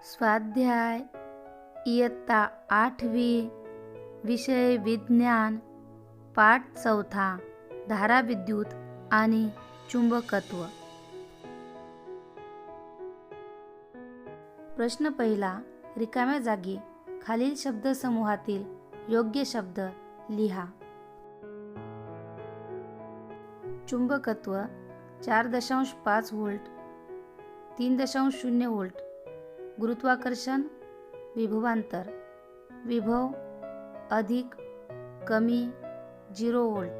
स्वाध्याय इयत्ता 8वी विषय विज्ञान पाठ 4 धाराविद्युत आणि चुंबकत्व। प्रश्न पहिला, रिकाम्या जागी खालील शब्दसमूहातील योग्य शब्द लिहा। चुंबकत्व 4.5 व्होल्ट 3.0 व्होल्ट, गुरुत्वाकर्षण विभवांतर, विभव अधिक कमी 0 व्होल्ट।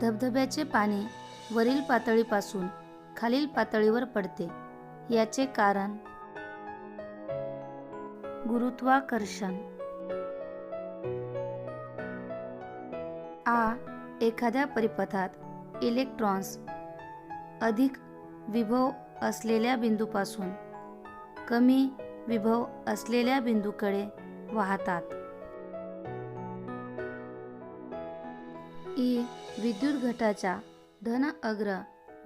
धबधब्याचे पाणी वरील पातळीपासून खालील पातळीवर पडते, याचे कारण गुरुत्वाकर्षण। एखाद्या परिपथात इलेक्ट्रॉन्स अधिक विभव असलेल्या बिंदूपासून कमी विभव असलेल्या बिंदूकडे वाहतात। विद्युत घटाच्या धन अग्र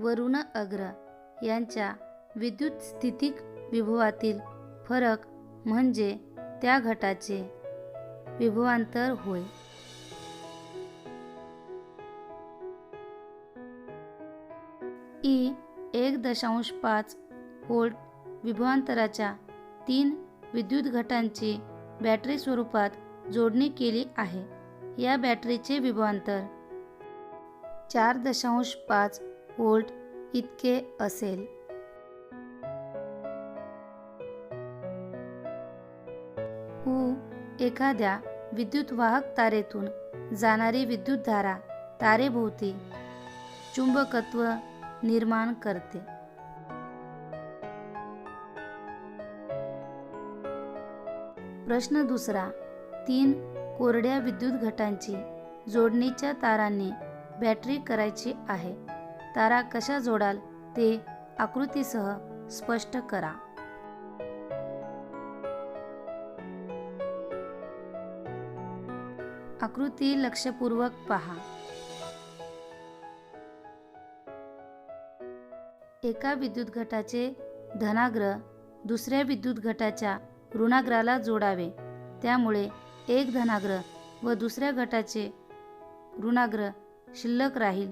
व ऋण अग्र यांच्या विद्युत स्थितिक विभवातील फरक म्हणजे त्या घटाचे विभवांतर होय। 1.5 व्होल्ट विभवांतराच्या 3 विद्युत घटांची बॅटरी स्वरूपात जोडणी केली आहे। या बॅटरीचे विभवांतर 4.5 व्होल्ट इतके असेल। एखाद्या विद्युत वाहक तारेतून जाणारी विद्युतधारा तारेभोवती चुंबकत्व निर्माण करते। प्रश्न दुसरा, 3 कोरड्या विद्युत घटांची जोडणीच्या तारांनी बॅटरी करायची आहे। तारा कशा जोडाल ते आकृतीसह स्पष्ट करा। आकृती लक्षपूर्वक पहा। एका विद्युत घटाचे धनाग्र दुसऱ्या विद्युत घटाच्या ऋणाग्राला जोडावे, त्यामुळे एक धनाग्र व दुसऱ्या घटाचे ऋणाग्र शिल्लक राहील।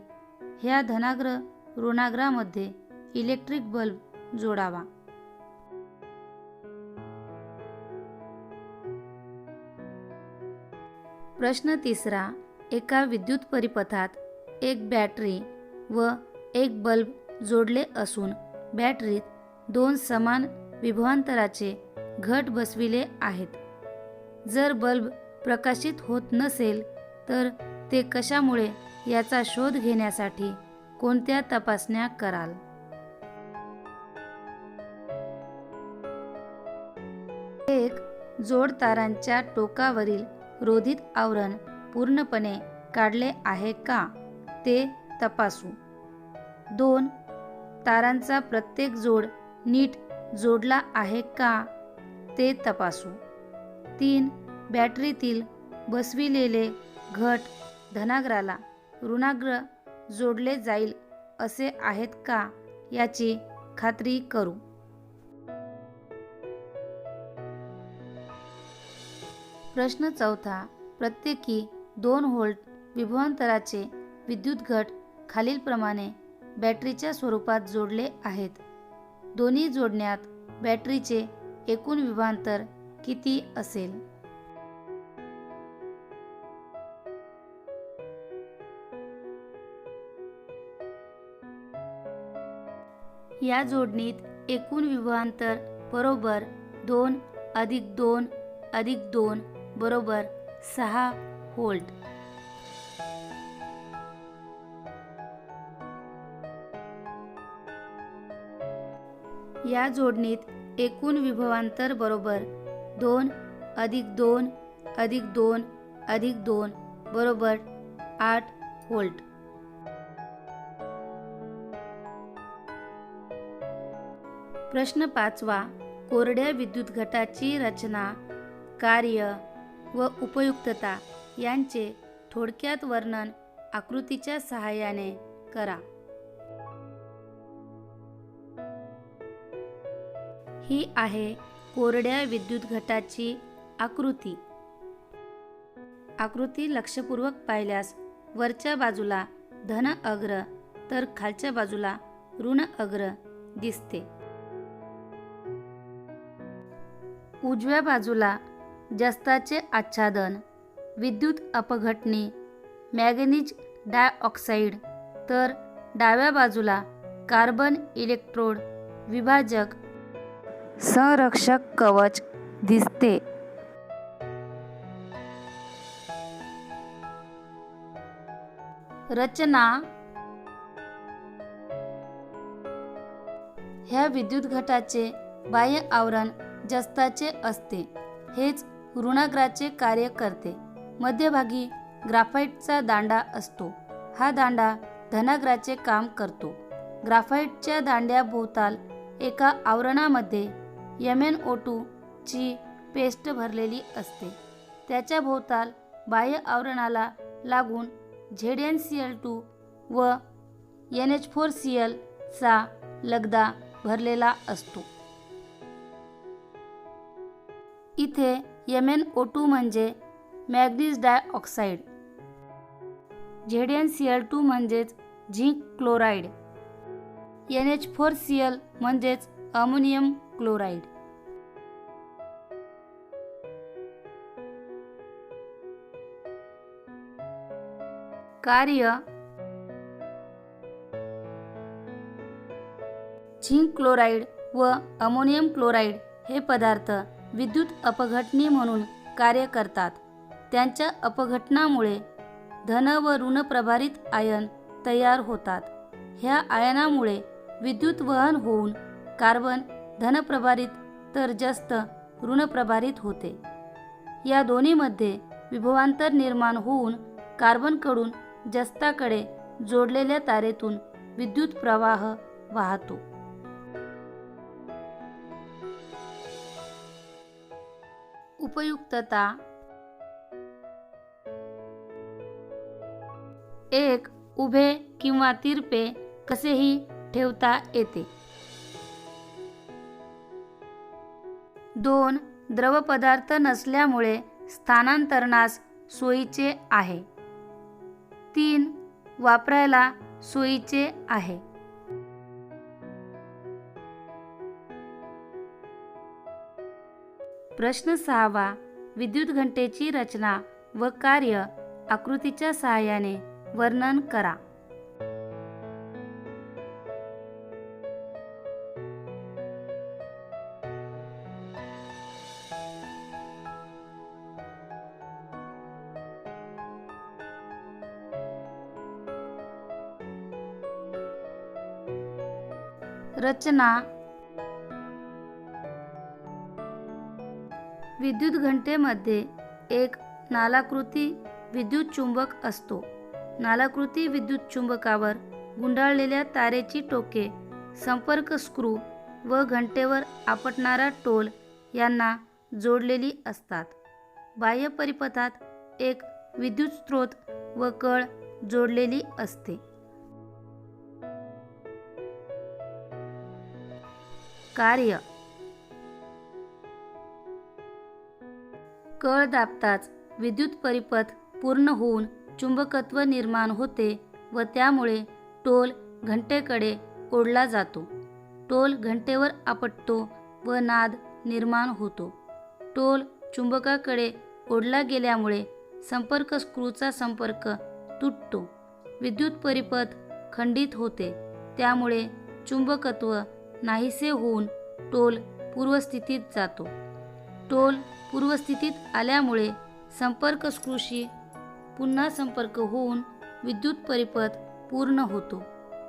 ह्या धनाग्र ऋणाग्रामध्ये इलेक्ट्रिक बल्ब जोडावा। प्रश्न तिसरा, एका विद्युत परिपथात एक बॅटरी व एक बल्ब जोडले असून बॅटरीत 2 समान विभवांतराचे घट बसविले आहेत। जर बल्ब प्रकाशित होत नसेल तर ते कशामुळे याचा शोध घेण्यासाठी कोणत्या तपासण्या कराल? एक जोड तारांच्या टोकावरील रोधित आवरण पूर्णपणे काढले आहे का ते तपासू। 2 तारांचा प्रत्येक जोड नीट जोडला आहे का ते तपासू। 3 बॅटरीतील बसविलेले घट धनाग्राला ऋणाग्र जोडले जाईल असे आहेत का याची खात्री करू। प्रश्न चौथा, प्रत्येकी 2 व्होल्ट विभवांतराचे विद्युत घट खालीलप्रमाणे बॅटरीच्या स्वरूपात जोडले आहेत। दोन्ही जोडण्यात बॅटरीचे एकूण विभवांतर किती असेल? या जोडणीत एकूण विभवांतर बरोबर 2 + 2 + 2 बरोबर 6 व्होल्ट। या जोडणीत एकूण विभवांतर बरोबर 2 + 2 + 2 + 2 बरोबर 8 व्होल्ट। प्रश्न 5वा, कोरड्या विद्युत घटाची रचना, कार्य व उपयुक्तता यांचे थोडक्यात वर्णन आकृतीच्या सहाय्याने करा। ही आहे कोरड्या विद्युत घटाची आकृती. आकृती लक्षपूर्वक पाहिल्यास वरच्या बाजूला धन अग्र तर खालच्या बाजूला ऋण अग्र दिसते. उजव्या बाजूला जस्ताचे आच्छादन, विद्युत अपघटनी, मॅंगनीज डायऑक्साईड तर डाव्या बाजूला कार्बन इलेक्ट्रोड विभाजक संरक्षक कवच दिसते. रचना. ह्या विद्युत घटाचे बाह्य आवरण जस्ताचे असते. हेच ऋणाग्राचे कार्य करते. मध्यभागी ग्राफाइटचा दांडा असतो. हा दांडा धनाग्राचे काम करतो. ग्राफाइटच्या दांड्याभोवताल एका आवरणामध्ये MnO2 ची पेस्ट भरलेली असते. त्याच्या भोवताल बाह्य आवरणाला लागून ZnCl2 व NH4Cl चा लगदा भरलेला असतो. इथे MnO2 म्हणजे मॅंगनीज डायऑक्साईड, ZnCl2 म्हणजेच झिंक क्लोराईड, NH4Cl म्हणजेच अमोनियम क्लोराईड. कार्य. झिंक क्लोराईड व अमोनियम क्लोराईड हे पदार्थ विद्युत अपघटनी म्हणून कार्य करतात. त्यांच्या अपघटनामुळे धन व ऋण प्रभारित आयन तयार होतात. ह्या आयनामुळे विद्युत वहन होऊन कार्बन धनप्रभारित तर जस्त ऋणप्रभारित होते. या दोन्हीमध्ये विभवांतर निर्माण होऊन कार्बनकडून जस्ताकडे जोडलेल्या तारेतून विद्युत प्रवाह वाहतो. उपयुक्तता. एक उभे किंवा तिरपे कसेही ठेवता येते. 2 द्रव पदार्थ नसल्यामुळे स्थानांतरणास सोयीचे आहे. 3 वापरायला सोयीचे आहे. प्रश्न 6 विद्युत घंटेची रचना व कार्य आकृतीच्या सहाय्याने वर्णन करा. रचना. विद्युत घंटेमध्ये एक नालाकृती विद्युत चुंबक असतो. नालाकृती विद्युत चुंबकावर गुंडाळलेल्या तारेची टोके, संपर्क स्क्रू व घंटेवर आपटणारा टोल यांना जोडलेली असतात. बाह्य परिपथात एक विद्युत स्रोत व कळ जोडलेली असते. कार्य. कळ दाबताच विद्युत परिपथ पूर्ण होऊन चुंबकत्व निर्माण होते व त्यामुळे टोल घंटेकडे ओढला जातो. टोल घंटेवर आपटतो व नाद निर्माण होतो. टोल चुंबकाकडे ओढला गेल्यामुळे संपर्क स्क्रूचा संपर्क तुटतो. विद्युत परिपथ खंडित होते. त्यामुळे चुंबकत्व नाहीसे होऊन टोल पूर्वस्थितीत जातो. टोल पूर्वस्थितीत आल्यामुळे संपर्क स्क्रूशी पुन्हा संपर्क होऊन विद्युत परिपथ पूर्ण होतो.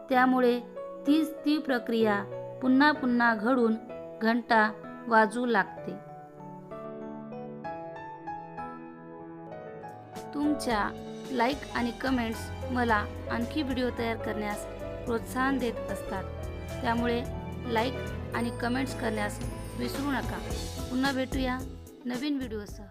त्यामुळे तीच ती प्रक्रिया पुन्हा पुन्हा घडून घंटा वाजू लागते. तुमच्या लाईक आणि कमेंट्स मला आणखी व्हिडिओ तयार करण्यास प्रोत्साहन देत असतात. त्यामुळे लाईक आणि कमेंट्स करण्यास विसरू नका. पुन्हा भेटूया नवीन व्हिडिओसह.